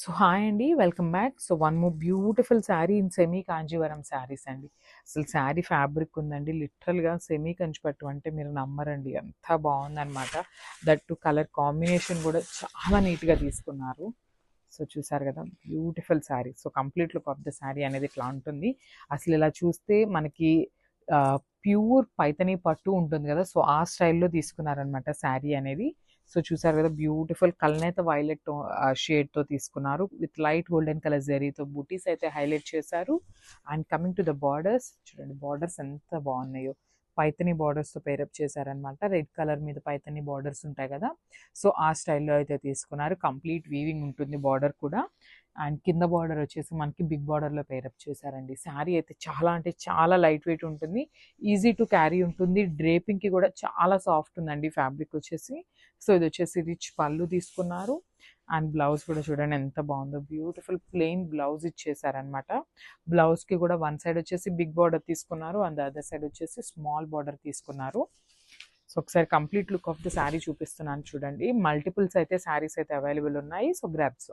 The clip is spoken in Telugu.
సో హాయ్ అండి, welcome back. So one more beautiful sari in semi Kanjeevaram saris అండి. అసలు శారీ ఫ్యాబ్రిక్ ఉందండి, లిటరల్గా సెమీ కంచిపట్టు అంటే మీరు నమ్మరండి, ఎంత బాగుందన్నమాట. దట్ టు కలర్ కాంబినేషన్ కూడా చాలా నీట్గా తీసుకున్నారు. సో చూసారు కదా, beautiful sari. So complete look of the sari అనేది ఇట్లా ఉంటుంది. అసలు ఇలా చూస్తే మనకి ప్యూర్ పైతనీ పట్టు ఉంటుంది కదా, సో ఆ స్టైల్లో తీసుకున్నారనమాట శారీ అనేది. సో చూసారు కదా, బ్యూటిఫుల్ కల్నేత వైలెట్ షేడ్తో తీసుకున్నారు విత్ లైట్ గోల్డెన్ కలర్ జరీతో బూటీస్ అయితే హైలైట్ చేశారు. And coming to the borders, చూడండి బార్డర్స్ ఎంత బాగున్నాయో. పైతనీ బార్డర్స్తో పేరప్ చేశారనమాట. రెడ్ కలర్ మీద పైతనీ బార్డర్స్ ఉంటాయి కదా, సో ఆ స్టైల్లో అయితే తీసుకున్నారు. కంప్లీట్ వీవింగ్ ఉంటుంది బార్డర్ కూడా. అండ్ కింద బార్డర్ వచ్చేసి మనకి బిగ్ బార్డర్లో పేరప్ చేశారండి. శారీ అయితే చాలా అంటే చాలా లైట్ వెయిట్ ఉంటుంది, ఈజీ టు క్యారీ ఉంటుంది. డ్రేపింగ్కి కూడా చాలా సాఫ్ట్ ఉందండి ఫ్యాబ్రిక్ వచ్చేసి. సో ఇది వచ్చేసి రిచ్ పళ్ళు తీసుకున్నారు. అండ్ బ్లౌజ్ కూడా చూడండి ఎంత బాగుందో, బ్యూటిఫుల్ ప్లెయిన్ బ్లౌజ్ ఇచ్చేసారనమాట. బ్లౌజ్కి కూడా వన్ సైడ్ వచ్చేసి బిగ్ బార్డర్ తీసుకున్నారు, అండ్ అదర్ సైడ్ వచ్చేసి స్మాల్ బార్డర్ తీసుకున్నారు. సో ఒకసారి complete look of the sari చూపిస్తున్నాను చూడండి. మల్టిపుల్స్ అయితే శారీస్ అయితే అవైలబుల్ ఉన్నాయి, సో గ్రాబ్స్.